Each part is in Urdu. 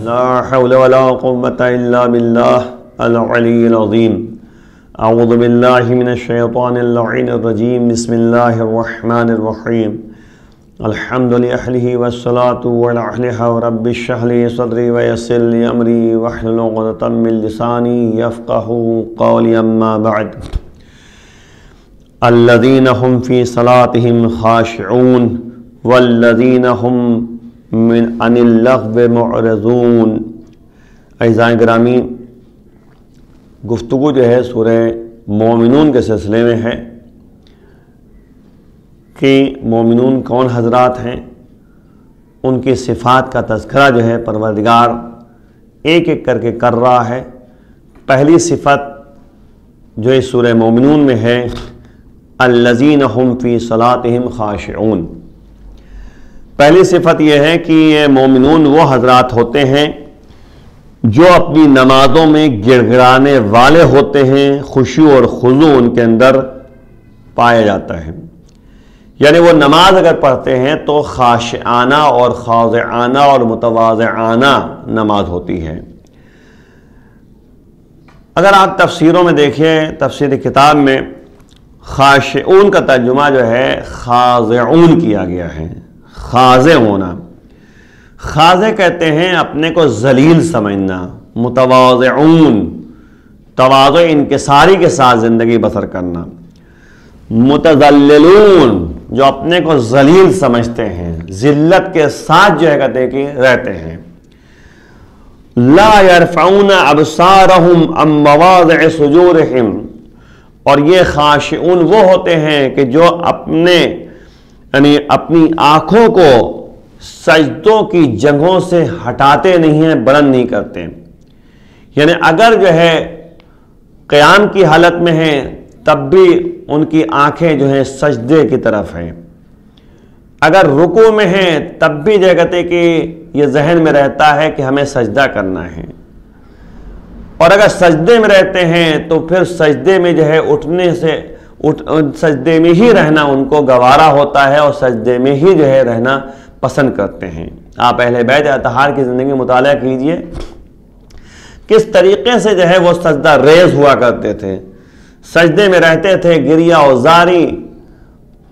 لا حول ولا قوة إلا بالله العلي العظيم. أعوذ بالله من الشيطان اللعين الرجيم. بسم الله الرحمن الرحيم. الحمد لأهله والصلاة على أهلها. رب اشرح لي صدري ويسر لي أمري واحلل عقدة من لساني يفقهوا قولي. أما بعد، الذين هم في صلاتهم خاشعون والذين هم عن اللغو معرضون. اعزائے گرامی، گفتگو جو ہے سورہ مومنون کے سلسلے میں ہے کہ مومنون کون حضرات ہیں، ان کی صفات کا تذکرہ جو ہے پروردگار ایک ایک کر کے کر رہا ہے. پہلی صفت جو اس سورہ مومنون میں ہے، الذین هم فی صلاتهم خاشعون. پہلی صفت یہ ہے کہ یہ مومنون وہ حضرات ہوتے ہیں جو اپنی نمازوں میں گڑ گڑانے والے ہوتے ہیں. خشوع اور خضوع ان کے اندر پایا جاتا ہے، یعنی وہ نماز اگر پڑھتے ہیں تو خاشعانہ اور خاضعانہ اور متواضعانہ نماز ہوتی ہے. اگر آپ تفسیروں میں دیکھیں، تفسیر کتاب میں خاشعون کا ترجمہ جو ہے خاضعون کیا گیا ہے. خاضع ہونا، خاضع کہتے ہیں اپنے کو ذلیل سمجھنا. متواضعون، تواضع انکساری کے ساتھ زندگی بسر کرنا. متذللون، جو اپنے کو ذلیل سمجھتے ہیں، ذلت کے ساتھ جو ہے کہتے ہیں کہ رہتے ہیں. لا يرفعون ابصارهم عن مواضع سجودهم. اور یہ خاشعون وہ ہوتے ہیں کہ جو اپنی آنکھوں کو سجدوں کی جگہوں سے ہٹاتے نہیں ہیں، بلند نہیں کرتے. یعنی اگر جو ہے قیام کی حالت میں ہیں تب بھی ان کی آنکھیں جو ہیں سجدے کی طرف ہیں. اگر رکوع میں ہیں تب بھی جو کہتے کہ یہ ذہن میں رہتا ہے کہ ہمیں سجدہ کرنا ہے. اور اگر سجدے میں رہتے ہیں تو پھر سجدے میں جو ہے اٹھنے سے سجدے میں ہی رہنا ان کو گوارا ہوتا ہے اور سجدے میں ہی جو ہے رہنا پسند کرتے ہیں. آپ اہل بیت اطہار کی زندگی مطالعہ کیجئے، کس طریقے سے جو ہے وہ سجدہ ریز ہوا کرتے تھے. سجدے میں رہتے تھے، گریہ و زاری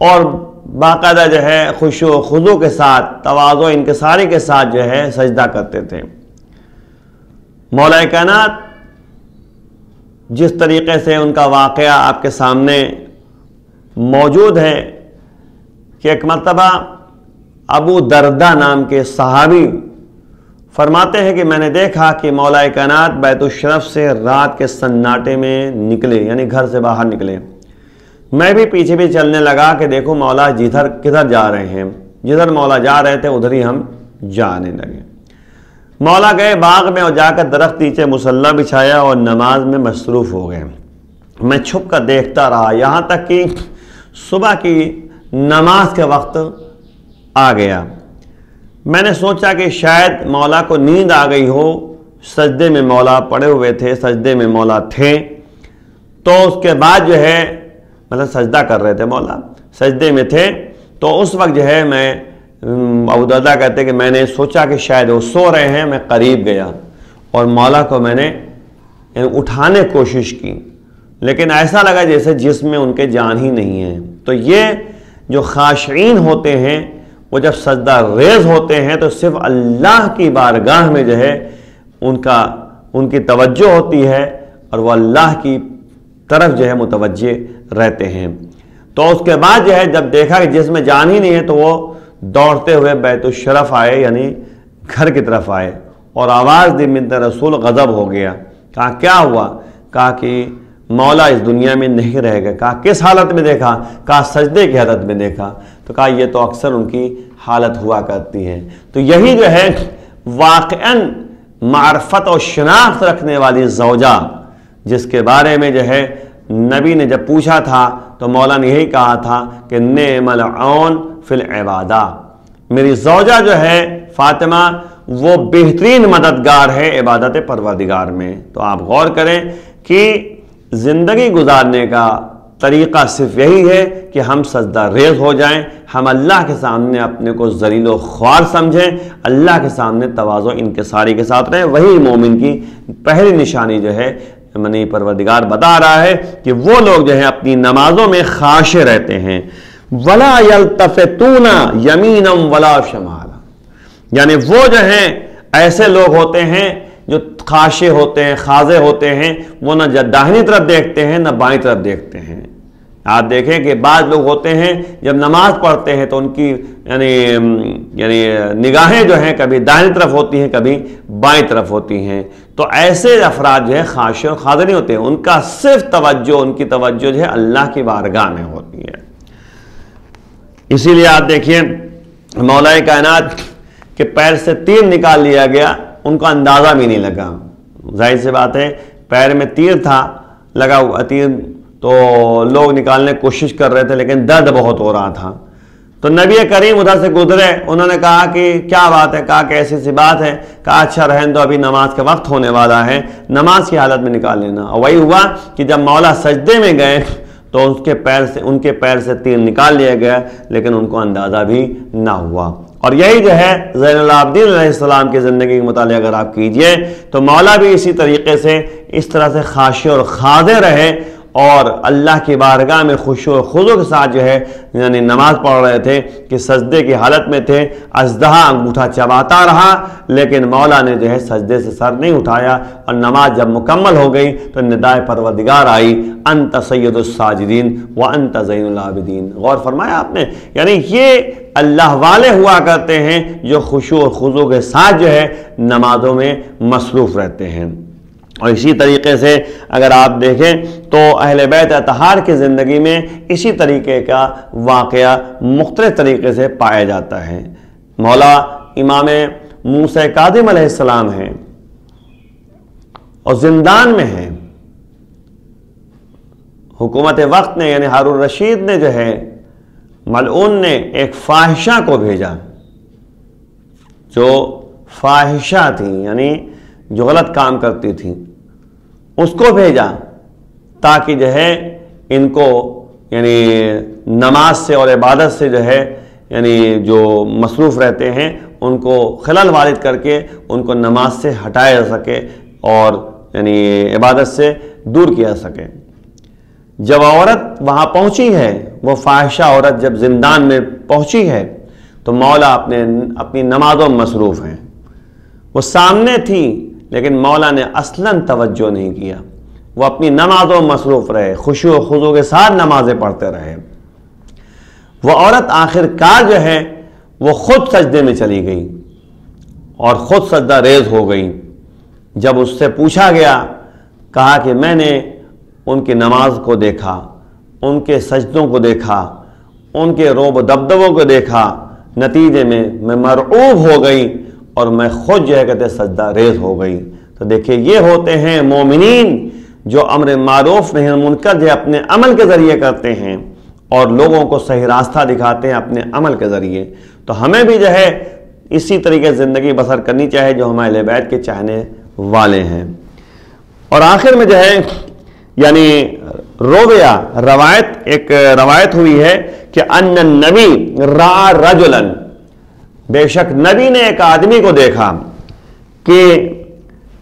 اور باقاعدہ جو ہے خشوع و خضوع کے ساتھ، تواضع انکساری کے ساتھ جو ہے سجدہ کرتے تھے. مولا کائنات جس طریقے سے ان کا واقعہ آپ کے سامنے موجود ہے کہ ایک مرتبہ ابو دردہ نام کے صحابی فرماتے ہیں کہ میں نے دیکھا کہ مولا کائنات بیت الشرف سے رات کے سناٹے میں نکلے، یعنی گھر سے باہر نکلے. میں بھی پیچھے بھی چلنے لگا کہ دیکھو مولا کدھر جا رہے ہیں. جدھر مولا جا رہے تھے ادھر ہی ہم جانے لگے. مولا گئے باغ میں اور جا کر درخت نیچے مصلی بچھایا اور نماز میں مصروف ہو گئے. میں چھپ کر دیکھتا رہا یہاں تک کہ صبح کی نماز کے وقت آ گیا. میں نے سوچا کہ شاید مولا کو نیند آ گئی ہو. سجدے میں مولا پڑے ہوئے تھے، سجدے میں مولا تھے. تو اس کے بعد جو ہے مطلب سجدہ کر رہے تھے، مولا سجدے میں تھے. تو اس وقت جو ہے میں ابو دردہ کہتے کہ میں نے سوچا کہ شاید وہ سو رہے ہیں. میں قریب گیا اور مولا کو میں نے اٹھانے کی کوشش کی، لیکن ایسا لگا جیسے جسم میں ان کے جان ہی نہیں ہے. تو یہ جو خاشعین ہوتے ہیں وہ جب سجدہ ریز ہوتے ہیں تو صرف اللہ کی بارگاہ میں جو ہے ان کی توجہ ہوتی ہے اور وہ اللہ کی طرف جو ہے متوجہ رہتے ہیں. تو اس کے بعد جو ہے جب دیکھا کہ جسم میں جان ہی نہیں ہے تو وہ دوڑتے ہوئے بیت الشرف آئے، یعنی گھر کی طرف آئے اور آواز دی منت رسول غضب ہو گیا. کہا کیا ہوا؟ کہا کہ مولا اس دنیا میں نہیں رہ گئے. کہا کس حالت میں دیکھا؟ کہا سجدے کی حالت میں دیکھا. تو کہا یہ تو اکثر ان کی حالت ہوا کرتی ہے. تو یہی جو ہے واقعاً معرفت اور شناخت رکھنے والی زوجہ، جس کے بارے میں جو ہے نبی نے جب پوچھا تھا تو مولا نے یہی کہا تھا کہ نعم العون فی العبادہ. میری زوجہ جو ہے فاطمہ وہ بہترین مددگار ہے عبادت پروردگار میں. تو آپ غور کریں کہ زندگی گزارنے کا طریقہ صرف یہی ہے کہ ہم سجدہ ریز ہو جائیں، ہم اللہ کے سامنے اپنے کو ذلیل و خوار سمجھیں، اللہ کے سامنے تواضع انکساری کے ساتھ رہیں۔ وہی مومن کی پہلی نشانی جو ہے منی پروردگار بتا رہا ہے کہ وہ لوگ جو ہیں اپنی نمازوں میں خاشع رہتے ہیں۔ وَلَا يَلْتَفِتُونَ يَمِينًا وَلَا شِمَالًا، یعنی وہ جو ہیں ایسے لوگ ہوتے ہیں جو خاشع ہوتے ہیں، خاضع ہوتے ہیں، وہ نہ داہنی طرف دیکھتے ہیں نہ بائیں طرف دیکھتے ہیں۔ آپ دیکھیں کہ بعض لوگ ہوتے ہیں جب نماز پڑھتے ہیں تو ان کی یعنی نگاہیں جو ہیں کبھی دائیں طرف ہوتی ہیں کبھی بائیں طرف ہوتی ہیں، تو ایسے افراد جو ہے خاشع اور خاضع نہیں ہوتے ہیں، ان کا صرف توجہ، ان کی توجہ جو ہے اللہ کی بارگاہ میں ہوتی ہے۔ اسی لیے آپ دیکھیے مولا کائنات کے پیر سے تیر نکال لیا گیا، ان کو اندازہ بھی نہیں لگا۔ ظاہر سی بات ہے پیر میں تیر تھا لگا ہوا، تیر تو لوگ نکالنے کی کوشش کر رہے تھے لیکن درد بہت ہو رہا تھا، تو نبی کریم ادھر سے گزرے، انہوں نے کہا کہ کیا بات ہے، کہا کہ ایسی سی بات ہے، کہا اچھا رہن دو، ابھی نماز کا وقت ہونے والا ہے، نماز کی حالت میں نکال لینا۔ اور وہی ہوا کہ جب مولا سجدے میں گئے تو ان کے پیر سے تیر نکال لیا گیا لیکن ان کو اندازہ بھی نہ ہوا۔ اور یہی جو ہے زین العابدین علیہ السلام کی زندگی کے مطالعہ اگر آپ کیجئے تو مولا بھی اسی طریقے سے اس طرح سے خاشع اور خاضع رہے اور اللہ کی بارگاہ میں خشوع و خضوع کے ساتھ جو ہے یعنی نماز پڑھ رہے تھے کہ سجدے کی حالت میں تھے، اژدہا انگوٹھا چباتا رہا لیکن مولا نے جو ہے سجدے سے سر نہیں اٹھایا، اور نماز جب مکمل ہو گئی تو ندائے پروردگار آئی، انت سید الساجدین وانت زین العابدین۔ غور فرمایا آپ نے، یعنی یہ اللہ والے ہوا کرتے ہیں جو خشوع و خضوع کے ساتھ جو ہے نمازوں میں مصروف رہتے ہیں۔ اور اسی طریقے سے اگر آپ دیکھیں تو اہل بیت اطہار کی زندگی میں اسی طریقے کا واقعہ مختلف طریقے سے پایا جاتا ہے۔ مولا امام موسیٰ کاظم علیہ السلام ہیں اور زندان میں ہیں، حکومت وقت نے یعنی ہارون رشید نے جو ہے ملعون نے ایک فاحشہ کو بھیجا، جو فاحشہ تھی یعنی جو غلط کام کرتی تھی، اس کو بھیجا تاکہ جو ہے ان کو یعنی نماز سے اور عبادت سے جو ہے یعنی جو مصروف رہتے ہیں ان کو خلل وارد کر کے ان کو نماز سے ہٹایا جا سکے اور یعنی عبادت سے دور کیا سکے۔ جب عورت وہاں پہنچی ہے، وہ فاحشہ عورت جب زندان میں پہنچی ہے تو مولا اپنی نمازوں میں مصروف ہیں، وہ سامنے تھی لیکن مولا نے اصلاً توجہ نہیں کیا، وہ اپنی نمازوں میں مصروف رہے، خشوع و خضوع کے ساتھ نمازیں پڑھتے رہے۔ وہ عورت آخر کار جو ہے وہ خود سجدے میں چلی گئی اور خود سجدہ ریز ہو گئی۔ جب اس سے پوچھا گیا، کہا کہ میں نے ان کی نماز کو دیکھا، ان کے سجدوں کو دیکھا، ان کے روب و دبدبوں کو دیکھا، نتیجے میں مرعوب ہو گئی اور میں خود جو ہے کہتے سجدہ ریز ہو گئی۔ تو دیکھیں یہ ہوتے ہیں مومنین جو امر معروف نہی عن منکر جو اپنے عمل کے ذریعے کرتے ہیں اور لوگوں کو صحیح راستہ دکھاتے ہیں اپنے عمل کے ذریعے۔ تو ہمیں بھی جو ہے اسی طریقے سے زندگی بسر کرنی چاہے جو ہمارے اہل بیت کے چاہنے والے ہیں۔ اور آخر میں جو ہے یعنی ایک روایت ہوئی ہے کہ ان النبی رأى رجلا، بے شک نبی نے ایک آدمی کو دیکھا کہ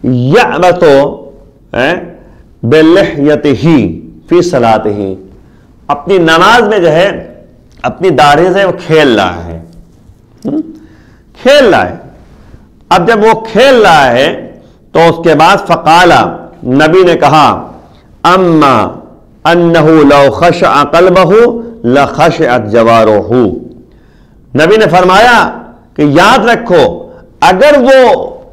یعبث بلحیتہ فی صلاتہ، اپنی نماز میں جو ہے اپنی داڑھی سے وہ کھیل رہا ہے، اب جب وہ کھیل رہا ہے تو اس کے بعد فقالا، نبی نے کہا اما انہ لو خشع قلبہ لخشعت جوارحہ، نبی نے فرمایا کہ یاد رکھو اگر وہ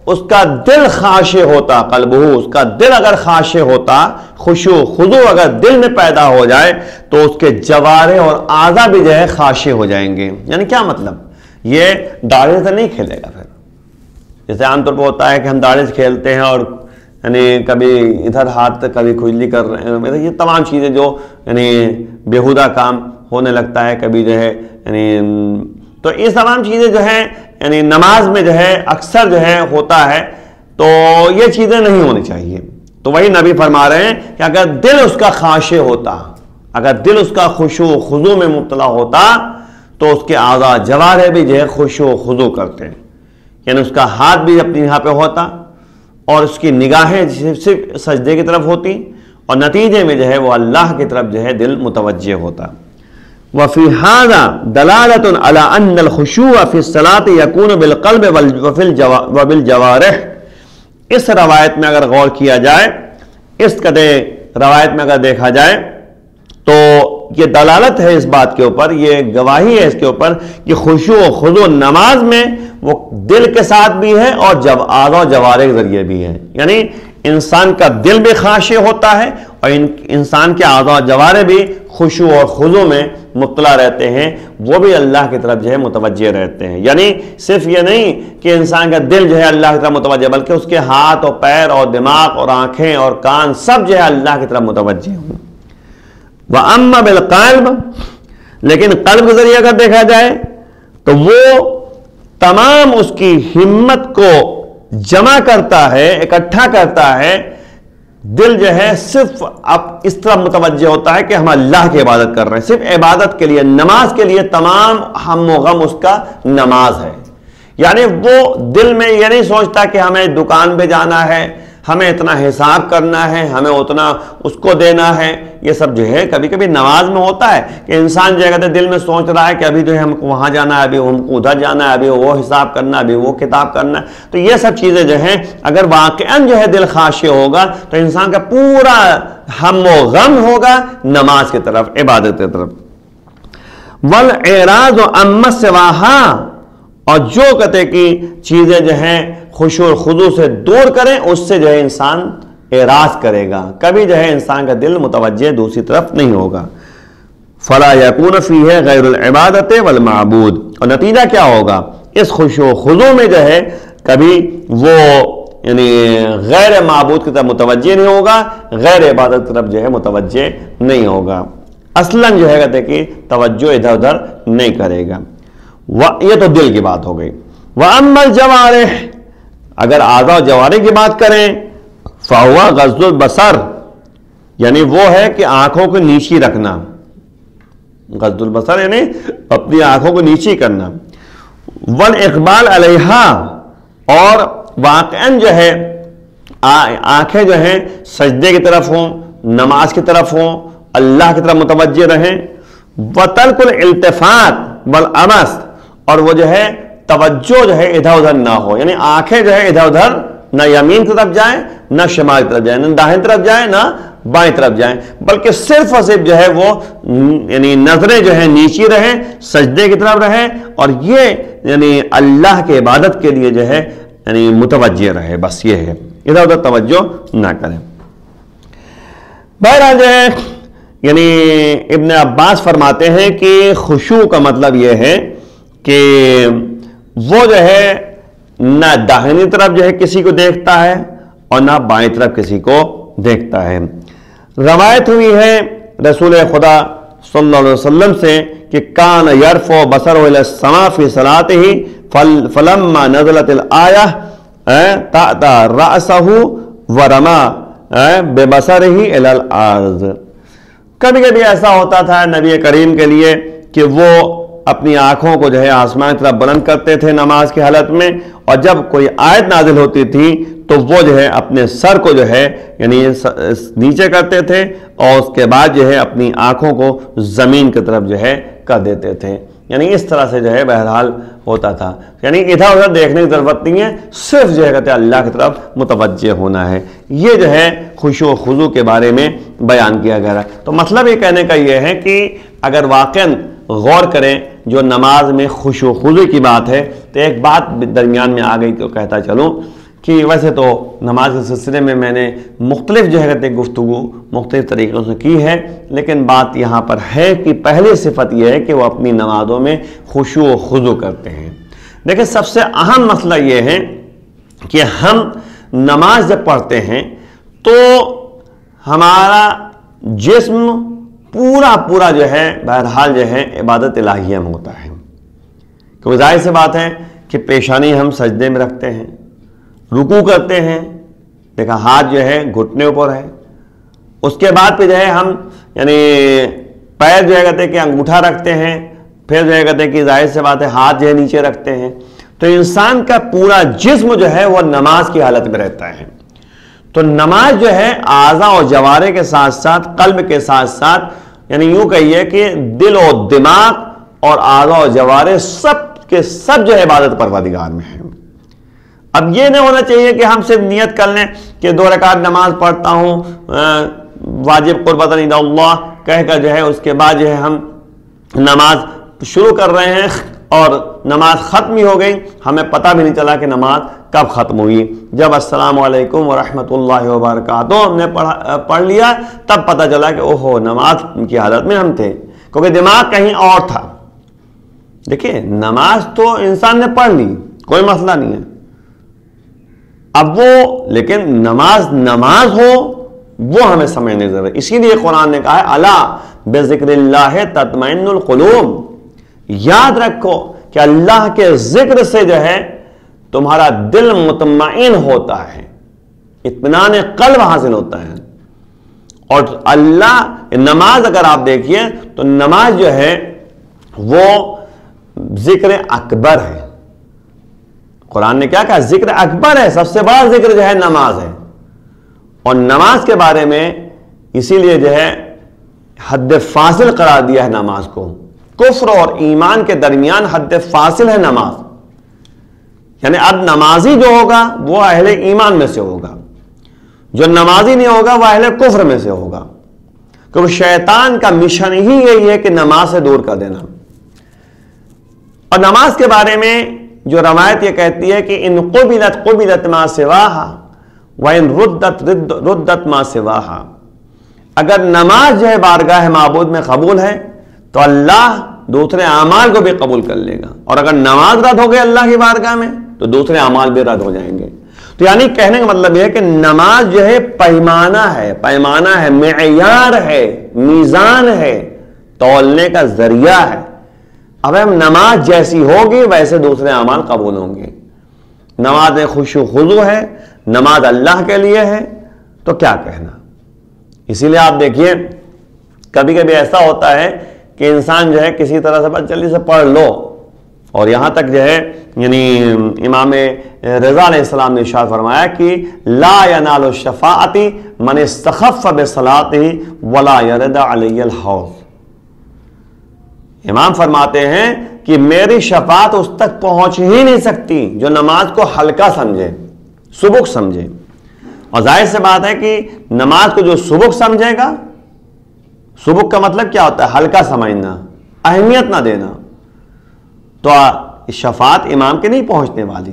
اس کا دل خاشع ہوتا، قلبہ اس کا دل اگر خاشع ہوتا، خشوع خضوع اگر دل میں پیدا ہو جائے تو اس کے جوارح اور اعضاء بھی جو ہے خاشع ہو جائیں گے۔ یعنی کیا مطلب، یہ داڑھی سے نہیں کھیلے گا۔ پھر جیسے عام طور پہ ہوتا ہے کہ ہم داڑھی سے کھیلتے ہیں اور یعنی کبھی ادھر ہاتھ کبھی کھجلی کر رہے ہیں، یہ تمام چیزیں جو یعنی بیہودہ کام ہونے لگتا ہے کبھی جو ہے یعنی، تو یہ تمام چیزیں جو ہیں یعنی نماز میں جو ہے اکثر جو ہے ہوتا ہے، تو یہ چیزیں نہیں ہونی چاہیے۔ تو وہی نبی فرما رہے ہیں کہ اگر دل اس کا خاشع ہوتا اگر دل اس کا خشوع و خضوع میں مبتلا ہوتا تو اس کے اعضاء جوارح بھی جو ہے خشوع و خضوع کرتے ہیں، یعنی اس کا ہاتھ بھی اپنی یہاں پہ ہوتا اور اس کی نگاہیں صرف سجدے کی طرف ہوتی اور نتیجے میں جو ہے وہ اللہ کی طرف جو ہے دل متوجہ ہوتا۔ وفی ھذا دلالۃ علی ان الخشوع فی الصلاۃ یکون بالقلب وبالجوارح۔ اس روایت میں اگر غور کیا جائے، اس قدر روایت میں اگر دیکھا جائے تو یہ دلالت ہے اس بات کے اوپر، یہ گواہی ہے اس کے اوپر کہ خشوع و خضوع نماز میں وہ دل کے ساتھ بھی ہے اور اعضاء و جوارح کے ذریعے بھی ہے، یعنی انسان کا دل بھی خاشع ہوتا ہے اور انسان کے اعضاء و جوارح بھی خشوع اور خضوع میں مبتلا رہتے ہیں، وہ بھی اللہ کی طرف جو ہے متوجہ رہتے ہیں۔ یعنی صرف یہ نہیں کہ انسان کا دل جو ہے اللہ کی طرف متوجہ، بلکہ اس کے ہاتھ اور پیر اور دماغ اور آنکھیں اور کان سب جو ہے اللہ کی طرف متوجہ ہوں۔ وَأَمَّا بِالْقَلْبِ، لیکن قلب کے ذریعے اگر دیکھا جائے تو وہ تمام اس کی ہمت کو جمع کرتا ہے، اکٹھا کرتا ہے، دل جو ہے صرف اب اس طرح متوجہ ہوتا ہے کہ ہم اللہ کی عبادت کر رہے ہیں، صرف عبادت کے لیے، نماز کے لیے تمام ہم و غم اس کا نماز ہے۔ یعنی وہ دل میں یہ نہیں سوچتا کہ ہمیں دکان پہ جانا ہے، ہمیں اتنا حساب کرنا ہے، ہمیں اتنا اس کو دینا ہے۔ یہ سب جو ہے کبھی کبھی نماز میں ہوتا ہے کہ انسان جو ہے دل میں سوچ رہا ہے کہ ابھی جو ہے ہم کو وہاں جانا ہے، ابھی ہم کو ادھر جانا ہے، ابھی وہ حساب کرنا ہے، ابھی وہ کتاب کرنا ہے۔ تو یہ سب چیزیں جو ہیں اگر واقعاً جو ہے دل خاشع ہوگا تو انسان کا پورا ہم و غم ہوگا نماز کی طرف، عبادت کی طرف۔ وَالْإِعْرَاضُ عَمَّا سِوَاهَا، اور جو کہتے کی چیزیں جو ہیں خشوع و خضوع سے دور کریں، اس سے جو ہے انسان اعراض کرے گا، کبھی جو ہے انسان کا دل متوجہ دوسری طرف نہیں ہوگا۔ فَلَا يَكُونَ فِيهِ غَيْرُ الْعِبَادَةِ وَالْمَعْبُودِ، اور نتیجہ کیا ہوگا؟ اس خشوع و خضوع میں جو ہے کبھی وہ یعنی غیر معبود کی طرف متوجہ نہیں ہوگا، غیر عبادت کی طرف جو ہے متوجہ نہیں ہوگا، اصلاً جو ہے کہتے کہ توجہ ادھر ادھر نہیں کرے گا۔ یہ تو دل کی بات ہو گئی۔ وَأَمَّا الْجَوَارِحِ، اگر اعضاء و جوارح کی بات کریں، فَهُوَ غَضُّ الْبَصَرِ، یعنی وہ ہے کہ آنکھوں کو نیچی رکھنا، غض البصر یعنی اپنی آنکھوں کو نیچی کرنا، وَالْإِقْبَالَ عَلَيْهَا، اور واقعاً جو ہے آنکھیں جو ہیں سجدے کی طرف ہوں، نماز کی طرف ہوں، اللہ کی طرف متوجہ رہیں، وَتَرْكُ الْالْتِفَاتِ وَالْعَبَثِ، اور وہ جو ہے توجہ جو ہے ادھر ادھر نہ ہو، یعنی آنکھیں جو ہے ادھر ادھر نہ یمین کی طرف جائیں نہ شمال کی طرف جائیں، نہ دائیں طرف جائیں نہ بائیں طرف جائیں، بلکہ صرف اور صرف جو ہے وہ یعنی نظریں جو ہیں نیچی رہیں، سجدے کی طرف رہیں، اور یہ یعنی اللہ کی عبادت کے لیے جو ہے یعنی متوجہ رہے، بس یہ ہے، ادھر ادھر توجہ نہ کریں۔ بہرحال جو ہے یعنی ابن عباس فرماتے ہیں کہ خشوع کا مطلب یہ ہے کہ وہ جو ہے نہ داہنی طرف جو ہے کسی کو دیکھتا ہے اور نہ بائیں طرف کسی کو دیکھتا ہے۔ روایت ہوئی ہے رسول خدا صلی اللہ علیہ وسلم سے کہ کان یرفع بصرہ الی السماء فی صلاتہ فلما نزلت الآیہ تأتى رأسہ ورما ببصرہ الی الارض۔ کبھی کبھی ایسا ہوتا تھا نبی کریم کے لیے کہ وہ اپنی آنکھوں کو جو ہے آسمان کی طرف بلند کرتے تھے نماز کی حالت میں، اور جب کوئی آیت نازل ہوتی تھی تو وہ جو ہے اپنے سر کو جو ہے یعنی نیچے کرتے تھے اور اس کے بعد جو ہے اپنی آنکھوں کو زمین کی طرف جو ہے کر دیتے تھے، یعنی اس طرح سے جو ہے بہرحال ہوتا تھا، یعنی ادھر ادھر دیکھنے کی ضرورت نہیں ہے، صرف جو ہے کہتے ہیں اللہ کی طرف متوجہ ہونا ہے۔ یہ جو ہے خشوع و خضوع کے بارے میں بیان کیا گیا ہے۔ تو مطلب یہ کہنے کا یہ ہے کہ اگر واقعاً غور کریں جو نماز میں خشوع و خضوع کی بات ہے، تو ایک بات درمیان میں آ گئی تو کہتا چلوں کہ ویسے تو نماز کے سلسلے میں میں نے مختلف جو ہے کہتے گفتگو مختلف طریقوں سے کی ہے، لیکن بات یہاں پر ہے کہ پہلی صفت یہ ہے کہ وہ اپنی نمازوں میں خشوع و خضوع کرتے ہیں۔ دیکھیں سب سے اہم مسئلہ یہ ہے کہ ہم نماز جب پڑھتے ہیں تو ہمارا جسم پورا جو ہے بہرحال جو ہے عبادت الہیہ میں ہوتا ہے، کیونکہ ظاہر سی بات ہے کہ پیشانی ہم سجدے میں رکھتے ہیں، رکوع کرتے ہیں، دیکھا ہاتھ جو ہے گھٹنے اوپر ہے، اس کے بعد پہ جو ہے ہم یعنی پیر جو ہے کہتے ہیں کہ انگوٹھا رکھتے ہیں، پھر جو ہے کہتے ہیں کہ ظاہر سے بات ہے ہاتھ جو ہے نیچے رکھتے ہیں، تو انسان کا پورا جسم جو ہے وہ نماز کی حالت میں رہتا ہے۔ تو نماز جو ہے اعضاء و جوارح کے ساتھ ساتھ قلب کے ساتھ ساتھ، یعنی یوں کہیے کہ دل و دماغ اور اعضاء و جوارح سب کے سب جو ہے عبادت پروردگار میں ہے۔ اب یہ نہیں ہونا چاہیے کہ ہم صرف نیت کر لیں کہ 2 رکعت نماز پڑھتا ہوں واجب قربۃ الی اللہ کہہ کر جو ہے اس کے بعد جو ہے ہم نماز شروع کر رہے ہیں اور نماز ختم ہی ہو گئی، ہمیں پتہ بھی نہیں چلا کہ نماز کب ختم ہوئی۔ جب السلام علیکم ورحمۃ اللہ وبرکاتہ ہم نے پڑھ لیا تب پتہ چلا کہ اوہو نماز کی حالت میں ہم تھے، کیونکہ دماغ کہیں اور تھا۔ دیکھیں نماز تو انسان نے پڑھ لی، کوئی مسئلہ نہیں ہے، اب وہ لیکن نماز ہو وہ ہمیں سمجھنے کی ضرورت ہے۔ اسی لیے قرآن نے کہا ہے الا بذکر اللہ تطمئن القلوب، یاد رکھو کہ اللہ کے ذکر سے جو ہے تمہارا دل مطمئن ہوتا ہے، اطمینان قلب حاصل ہوتا ہے۔ اور اللہ نماز اگر آپ دیکھیے تو نماز جو ہے وہ ذکر اکبر ہے۔ قرآن نے کیا کہا؟ ذکر اکبر ہے، سب سے بڑا ذکر جو ہے نماز ہے۔ اور نماز کے بارے میں اسی لیے جو ہے حد فاصل قرار دیا ہے نماز کو، کفر اور ایمان کے درمیان حد فاصل ہے نماز، یعنی اب نمازی جو ہوگا وہ اہل ایمان میں سے ہوگا، جو نمازی نہیں ہوگا وہ اہل کفر میں سے ہوگا، کیونکہ شیطان کا مشن ہی یہی ہے کہ نماز سے دور کر دینا۔ اور نماز کے بارے میں جو روایت یہ کہتی ہے کہ ان قبلت ما سواہا وان ردت ما سواہا، اگر نماز جو ہے بارگاہ معبود میں قبول ہے تو اللہ دوسرے اعمال کو بھی قبول کر لے گا، اور اگر نماز رد ہو گئی اللہ کی بارگاہ میں تو دوسرے اعمال بھی رد ہو جائیں گے۔ تو یعنی کہنے کا مطلب یہ ہے کہ نماز جو ہے پیمانہ ہے، معیار ہے، میزان ہے، تولنے کا ذریعہ ہے۔ اب ہم نماز جیسی ہوگی ویسے دوسرے اعمال قبول ہوں گے۔ نماز خشوع و خضوع ہے، نماز اللہ کے لیے ہے، تو کیا کہنا۔ اسی لیے آپ دیکھیے کبھی کبھی ایسا ہوتا ہے کہ انسان جو ہے کسی طرح سے بس جلدی سے پڑھ لو، اور یہاں تک جو ہے یعنی امام رضا علیہ السلام نے ارشاد فرمایا کہ لا ینال الشفاعۃ من استخف بصلاۃہ ولا یرد علی الحوض۔ امام فرماتے ہیں کہ میری شفاعت اس تک پہنچ ہی نہیں سکتی جو نماز کو ہلکا سمجھے، سبک سمجھے۔ اور ظاہر سے بات ہے کہ نماز کو جو سبک سمجھے گا، سبک کا مطلب کیا ہوتا ہے؟ ہلکا سمجھنا، اہمیت نہ دینا، تو شفاعت امام کے نہیں پہنچنے والی۔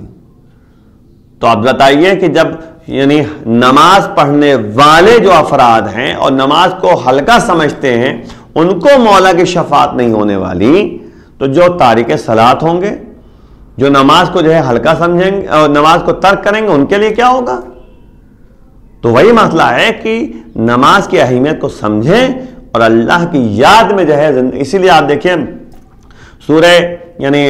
تو آپ بتائیے کہ جب یعنی نماز پڑھنے والے جو افراد ہیں اور نماز کو ہلکا سمجھتے ہیں ان کو مولا کی شفاعت نہیں ہونے والی، تو جو تارک صلاۃ ہوں گے، جو نماز کو جو ہے ہلکا سمجھیں گے اور نماز کو ترک کریں گے، ان کے لیے کیا ہوگا؟ تو وہی مسئلہ ہے کہ نماز کی اہمیت کو سمجھیں اور اللہ کی یاد میں جو ہے اسی لیے آپ دیکھیں سورہ یعنی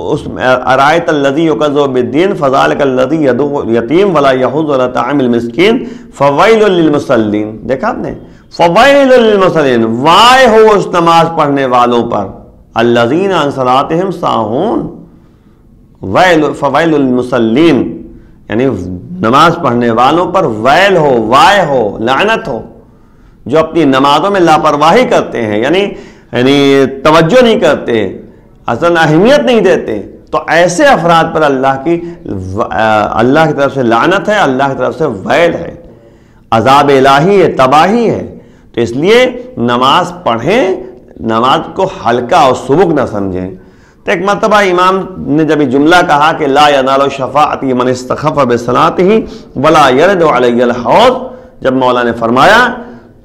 اس ارائیت الذی یکذب بالدین فذلک الذی یدعو الیتیم ولا یحض علی طعام المسکین فویل للمصلین، دیکھا آپ نے، فویل للمصلین، وائے ہو اس نماز پڑھنے والوں پر، الذین عن صلاتہم ساہون، فویل للمصلین، یعنی نماز پڑھنے والوں پر ویل ہو، وائے ہو، لعنت ہو، جو اپنی نمازوں میں لاپرواہی کرتے ہیں، یعنی توجہ نہیں کرتے، اصل اہمیت نہیں دیتے، تو ایسے افراد پر اللہ کی طرف سے لعنت ہے، اللہ کی طرف سے ویل ہے، عذاب الہی ہے، تباہی ہے۔ تو اس لیے نماز پڑھیں، نماز کو ہلکا اور سبک نہ سمجھیں۔ تو ایک مرتبہ امام نے جب یہ جملہ کہا کہ لا ینال الشفاعۃ من استخف بصلاتہ ولا یرد علی الحوض، جب مولا نے فرمایا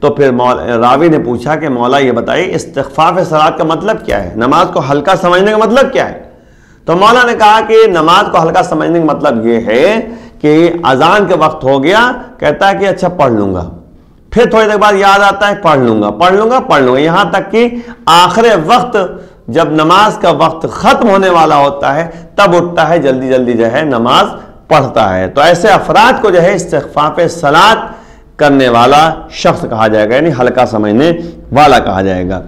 تو پھر راوی نے پوچھا کہ مولا یہ بتائیے استخفاف صلاۃ کا مطلب کیا ہے، نماز کو ہلکا سمجھنے کا مطلب کیا ہے؟ تو مولا نے کہا کہ نماز کو ہلکا سمجھنے کا مطلب یہ ہے کہ اذان کے وقت ہو گیا، کہتا ہے کہ اچھا پڑھ لوں گا، پھر تھوڑی دیر بعد یاد آتا ہے پڑھ لوں گا، یہاں تک کہ آخر وقت جب نماز کا وقت ختم ہونے والا ہوتا ہے تب اٹھتا ہے، جلدی جلدی جو ہے نماز پڑھتا ہے۔ تو ایسے افراد کو جو ہے استخفاف صلاۃ کرنے والا شخص کہا جائے گا، یعنی ہلکا سمجھنے والا کہا جائے گا۔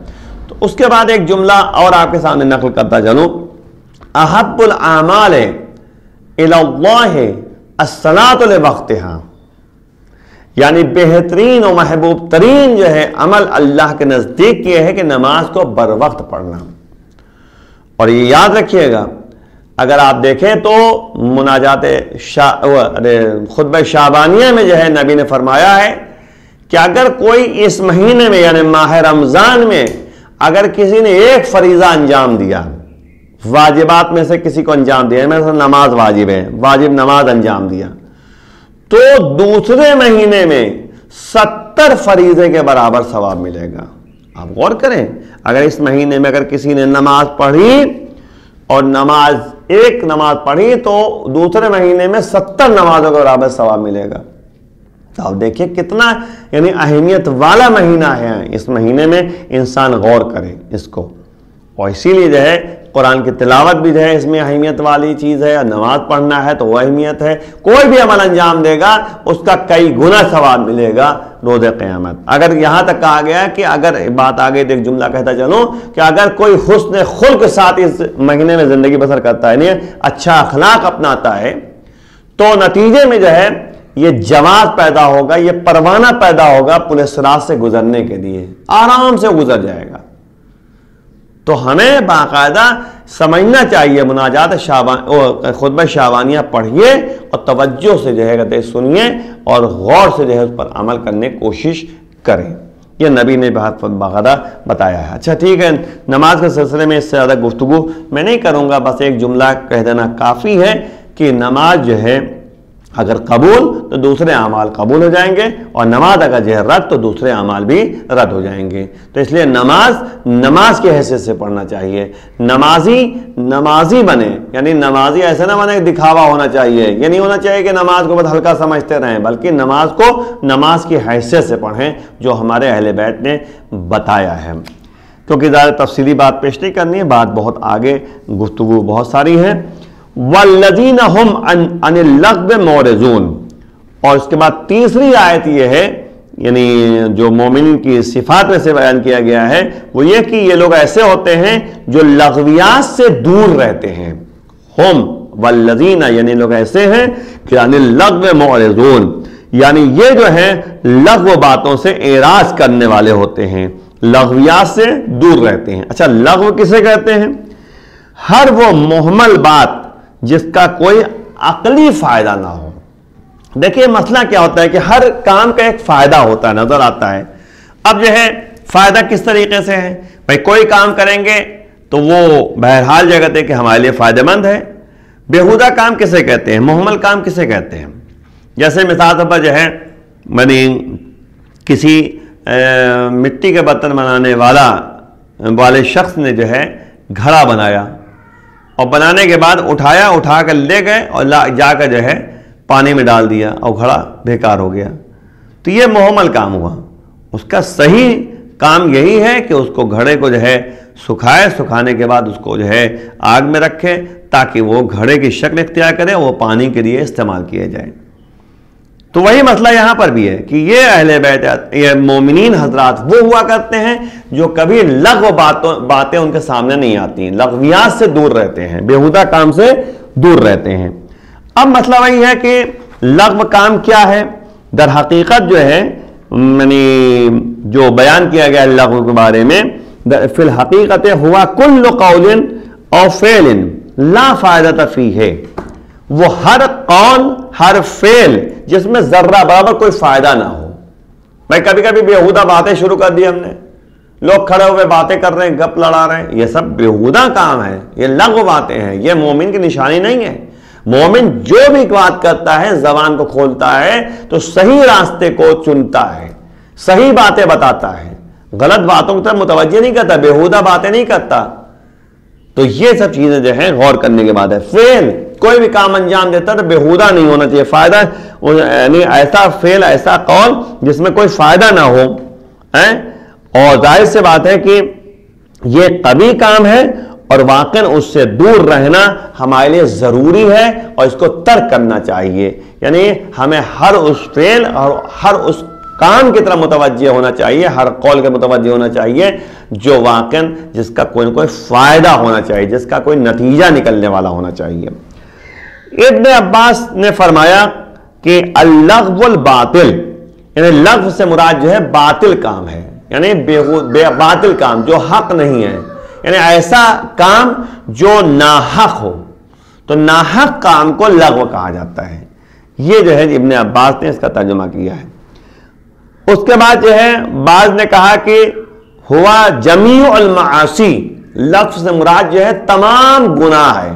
تو اس کے بعد ایک جملہ اور آپ کے سامنے نقل کرتا چلوں، احب الاعمال الی اللہ الصلاۃ لوقتہا، یعنی بہترین و محبوب ترین جو ہے عمل اللہ کے نزدیک یہ ہے کہ نماز کو بر وقت پڑھنا۔ اور یہ یاد رکھیے گا، اگر آپ دیکھیں تو مناجات خطبہ شعبانیہ میں جو ہے نبی نے فرمایا ہے کہ اگر کوئی اس مہینے میں یعنی ماہ رمضان میں اگر کسی نے ایک فریضہ انجام دیا، واجبات میں سے کسی کو انجام دیا، مثلا نماز واجب ہے، واجب نماز انجام دیا، تو دوسرے مہینے میں 70 فریضے کے برابر ثواب ملے گا۔ آپ غور کریں، اگر اس مہینے میں اگر کسی نے نماز پڑھی اور ایک نماز پڑھی تو دوسرے مہینے میں 70 نمازوں کے برابر ثواب ملے گا۔ تو آپ دیکھیں کتنا یعنی اہمیت والا مہینہ ہے، اس مہینے میں انسان غور کرے اس کو، اور اسی لیے جو ہے قرآن کی تلاوت بھی جو ہے اس میں اہمیت والی چیز ہے، نماز پڑھنا ہے تو وہ اہمیت ہے۔ کوئی بھی عمل انجام دے گا اس کا کئی گنا ثواب ملے گا روز قیامت۔ اگر یہاں تک کہا گیا کہ اگر بات آگے تو ایک جملہ کہتا چلوں کہ اگر کوئی حسن خلق کے ساتھ اس مہینے میں زندگی بسر کرتا ہے، یعنی اچھا اخلاق اپناتا ہے، تو نتیجے میں جو ہے یہ جواز پیدا ہوگا، یہ پروانہ پیدا ہوگا پل صراط سے گزرنے کے لیے، آرام سے گزر جائے گا۔ تو ہمیں باقاعدہ سمجھنا چاہیے، مناجات خطبہ شعبانیہ پڑھیے اور توجہ سے جو ہے سنیے اور غور سے جو ہے اس پر عمل کرنے کی کوشش کریں۔ یہ نبی نے بہت باقاعدہ بتایا ہے۔ اچھا ٹھیک ہے، نماز کے سلسلے میں اس سے زیادہ گفتگو میں نہیں کروں گا، بس ایک جملہ کہہ دینا کافی ہے کہ نماز جو ہے اگر قبول تو دوسرے اعمال قبول ہو جائیں گے، اور نماز اگر جو ہے رد تو دوسرے اعمال بھی رد ہو جائیں گے۔ تو اس لیے نماز کی حیثیت سے پڑھنا چاہیے۔ نمازی بنے، یعنی نمازی ایسا نہ بنے کہ دکھاوا ہونا چاہیے، یہ نہیں ہونا چاہیے کہ نماز کو بہت ہلکا سمجھتے رہیں، بلکہ نماز کو نماز کی حیثیت سے پڑھیں جو ہمارے اہل بیت نے بتایا ہے۔ کیونکہ زیادہ تفصیلی بات پیش نہیں کرنی ہے، بات بہت آگے گفتگو بہت ساری ہے۔ والذین هم عن اللغو معرضون، اور اس کے بعد تیسری آیت یہ ہے، یعنی جو مومنین کی صفات میں سے بیان کیا گیا ہے وہ یہ کہ یہ لوگ ایسے ہوتے ہیں جو لغویات سے دور رہتے ہیں۔ ہم والذین یعنی لوگ ایسے ہیں کہ عن اللغو معرضون، یعنی یہ جو ہے لغو باتوں سے اعراض کرنے والے ہوتے ہیں، لغویات سے دور رہتے ہیں۔ اچھا، لغو کسے کہتے ہیں؟ ہر وہ مہمل بات جس کا کوئی عقلی فائدہ نہ ہو۔ دیکھیں مسئلہ کیا ہوتا ہے کہ ہر کام کا ایک فائدہ ہوتا ہے، نظر آتا ہے۔ اب جو ہے فائدہ کس طریقے سے ہے؟ بھائی کوئی کام کریں گے تو وہ بہرحال جو کہتے ہیں کہ ہمارے لیے فائدہ مند ہے۔ بیہودہ کام کسے کہتے ہیں؟ مہمل کام کسے کہتے ہیں؟ جیسے مثال طور پر جو ہے کسی مٹی کے برتن بنانے والے شخص نے جو ہے گھڑا بنایا، اور بنانے کے بعد اٹھا کر لے گئے اور جا کر جو ہے پانی میں ڈال دیا اور گھڑا بیکار ہو گیا، تو یہ مہمل کام ہوا۔ اس کا صحیح کام یہی ہے کہ اس کو گھڑے کو جو ہے سکھائے، سکھانے کے بعد اس کو جو ہے آگ میں رکھے تاکہ وہ گھڑے کی شکل اختیار کرے، وہ پانی کے لیے استعمال کیا جائے۔ تو وہی مسئلہ یہاں پر بھی ہے کہ یہ اہل بیت، یہ مومنین حضرات وہ ہوا کرتے ہیں جو کبھی لغو باتیں ان کے سامنے نہیں آتی ہیں، لغویات سے دور رہتے ہیں، بیہودہ کام سے دور رہتے ہیں۔ اب مسئلہ وہی ہے کہ لغو کام کیا ہے؟ در حقیقت جو ہے یعنی جو بیان کیا گیا لغو کے بارے میں، فی الحقیقت ہوا کل قول او فعل لا فائدہ فیہ، وہ ہر قول ہر فعل جس میں ذرہ برابر کوئی فائدہ نہ ہو۔ بھائی کبھی کبھی بیہودہ باتیں شروع کر دی ہم نے، لوگ کھڑے ہوئے باتیں کر رہے ہیں، گپ لڑا رہے ہیں، یہ سب بیہودہ کام ہے، یہ لغو باتیں ہیں، یہ مومن کی نشانی نہیں ہے۔ مومن جو بھی بات کرتا ہے، زبان کو کھولتا ہے تو صحیح راستے کو چنتا ہے، صحیح باتیں بتاتا ہے، غلط باتوں کی طرف متوجہ نہیں کرتا، بیہودہ باتیں نہیں کرتا۔ تو یہ سب چیزیں جو ہیں غور کرنے کے بعد ہے۔ فعل کوئی بھی کام انجام دیتا ہے تو بیہودہ نہیں ہونا چاہیے، فائدہ یعنی ایسا فعل ایسا قول جس میں کوئی فائدہ نہ ہو، اور ظاہر سے بات ہے کہ یہ قبیح کام ہے اور واقعاً اس سے دور رہنا ہمارے لیے ضروری ہے اور اس کو ترک کرنا چاہیے۔ یعنی ہمیں ہر اس فعل اور ہر اس کام کی طرف متوجہ ہونا چاہیے، ہر قول کے متوجہ ہونا چاہیے جو واقعا جس کا کوئی نہ کوئی فائدہ ہونا چاہیے، جس کا کوئی نتیجہ نکلنے والا ہونا چاہیے۔ ابن عباس نے فرمایا کہ اللغو الباطل، یعنی لغو سے مراد جو ہے باطل کام ہے، یعنی باطل کام جو حق نہیں ہے، یعنی ایسا کام جو ناحق ہو، تو ناحق کام کو لغو کہا جاتا ہے۔ یہ جو ہے ابن عباس نے اس کا ترجمہ کیا ہے۔ اس کے بعد جو ہے بعض نے کہا کہ ہوا جمیع المعاصی، لفظ سے مراد جو ہے تمام گناہ ہے،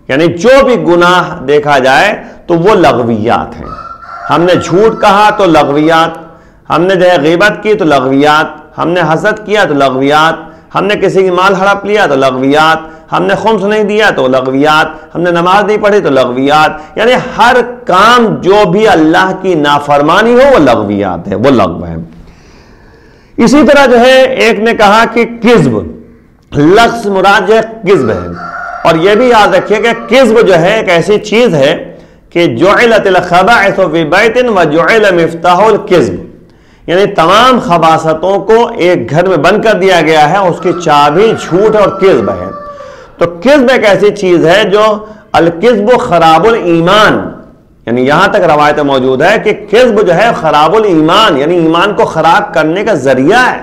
یعنی جو بھی گناہ دیکھا جائے تو وہ لغویات ہیں۔ ہم نے جھوٹ کہا تو لغویات، ہم نے جو ہے غیبت کی تو لغویات، ہم نے حسد کیا تو لغویات، ہم نے کسی کی مال ہڑپ لیا تو لغویات، ہم نے خمس نہیں دیا تو لغویات، ہم نے نماز نہیں پڑھی تو لغویات، یعنی ہر کام جو بھی اللہ کی نافرمانی ہو وہ لغویات ہے، وہ لغو ہے۔ اسی طرح جو ہے ایک نے کہا کہ کذب، لفظ مراد جو ہے کذب ہے، اور یہ بھی یاد رکھیے کہ کذب جو ہے ایک ایسی چیز ہے کہ جعلت الخبائث فی بیت وجعل مفتاح الکذب، یعنی تمام خباثتوں کو ایک گھر میں بند کر دیا گیا ہے، اس کی چابی جھوٹ اور کذب ہے۔ تو کذب ایک ایسی چیز ہے جو الکذب خراب الایمان، یعنی یہاں تک روایت موجود ہے کہ کذب جو ہے خراب الایمان، یعنی ایمان کو خراب کرنے کا ذریعہ ہے۔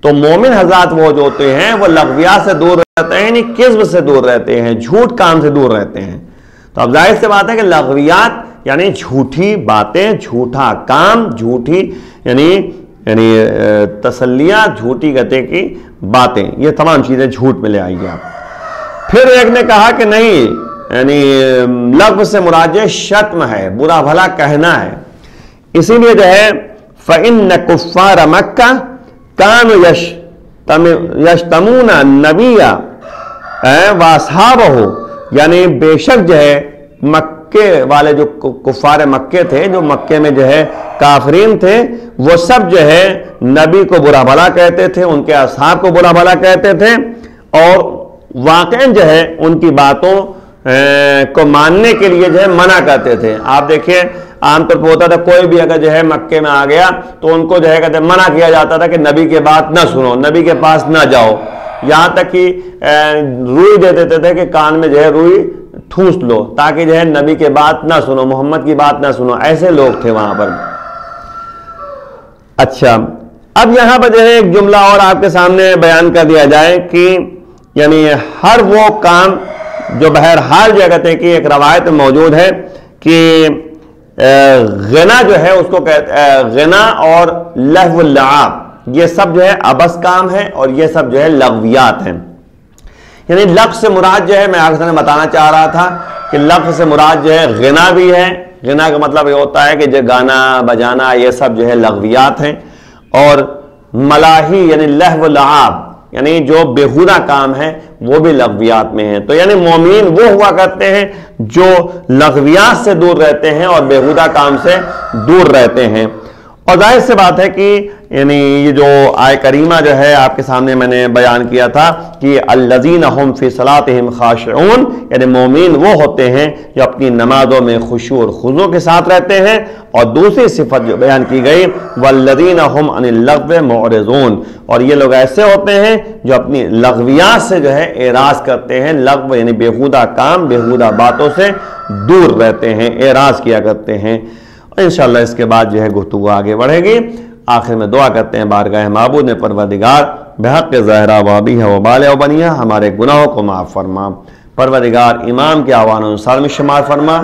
تو مومن حضرات وہ جو ہوتے ہیں وہ لغویات سے دور رہتے ہیں، یعنی کذب سے دور رہتے ہیں، جھوٹ کام سے دور رہتے ہیں۔ تو اب ظاہر سے بات ہے کہ لغویات یعنی جھوٹی باتیں، جھوٹا کام، جھوٹی یعنی تسلیاں، جھوٹی گتے کی باتیں، یہ تمام چیزیں جھوٹ میں لے آئیے آپ۔ پھر ایک نے کہا کہ نہیں، یعنی لغو سے مراد شتم ہے، برا بھلا کہنا ہے، اسی لیے جو ہے فَإِنَّ كُفَّارَ مَكَّةَ كَانُوا يَشْتَمُونَ النَّبِيَّ وَأَصْحَابَهُ، یعنی بے شک جو ہے مکے والے جو کفار مکے تھے، جو مکے میں جو ہے کافرین تھے، وہ سب جو ہے نبی کو برا بھلا کہتے تھے، ان کے اصحاب کو برا بھلا کہتے تھے، اور واقعاً جو ہے ان کی باتوں کو ماننے کے لیے جو ہے منع کرتے تھے۔ آپ دیکھیں عام طور پہ ہوتا تھا کوئی بھی اگر جو ہے مکے میں آ گیا تو ان کو جو ہے کہتے منع کیا جاتا تھا کہ نبی کے بات نہ سنو، نبی کے پاس نہ جاؤ، یہاں تک کہ روئی دے دیتے تھے کہ کان میں جو ہے روئی ٹھونس لو تاکہ جو ہے نبی کے بات نہ سنو، محمد کی بات نہ سنو، ایسے لوگ تھے وہاں پر۔ اچھا، اب یہاں پر جو ہے ایک جملہ اور آپ کے سامنے بیان کر دیا جائے کہ یعنی ہر وہ کام جو بہرحال جو کہتے ہیں کہ ایک روایت موجود ہے کہ غنا جو ہے اس کو غنا اور لہو اللعاب، یہ سب جو ہے عبث کام ہے اور یہ سب جو ہے لغویات ہیں۔ یعنی لفظ سے مراد جو ہے میں آپ سے بتانا چاہ رہا تھا کہ لفظ سے مراد جو ہے غنا بھی ہے، غنا کا مطلب یہ ہوتا ہے کہ جو گانا بجانا یہ سب جو ہے لغویات ہیں، اور ملاہی یعنی لہو اللعاب یعنی جو بیہودہ کام ہے وہ بھی لغویات میں ہیں۔ تو یعنی مومنین وہ ہوا کرتے ہیں جو لغویات سے دور رہتے ہیں اور بیہودہ کام سے دور رہتے ہیں۔ اور ظاہر سے بات ہے کہ یعنی یہ جو آیہ کریمہ جو ہے آپ کے سامنے میں نے بیان کیا تھا کہ الذین هم فی صلاتہم خاشعون، یعنی مومن وہ ہوتے ہیں جو اپنی نمازوں میں خشوع اور خضوع کے ساتھ رہتے ہیں، اور دوسری صفت جو بیان کی گئی والذین هم عن اللغو معرضون، اور یہ لوگ ایسے ہوتے ہیں جو اپنی لغویات سے جو ہے اعراض کرتے ہیں، لغو یعنی بیہودہ کام، بیہودہ باتوں سے دور رہتے ہیں، اعراض کیا کرتے ہیں۔ انشاءاللہ اس کے بعد جو ہے گفتگو آگے بڑھے گی۔ آخر میں دعا کرتے ہیں بارگاہ معبود میں پروردگار بحق ظاہرہ وابی ہے وبال و بنیہ ہمارے گناہوں کو معاف فرما، پروردگار امام کے آوان و انصار میں شمار فرما،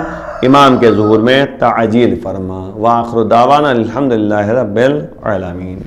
امام کے ظہور میں تعجیل فرما۔ وآخر دعوانا الحمدللہ رب العالمین۔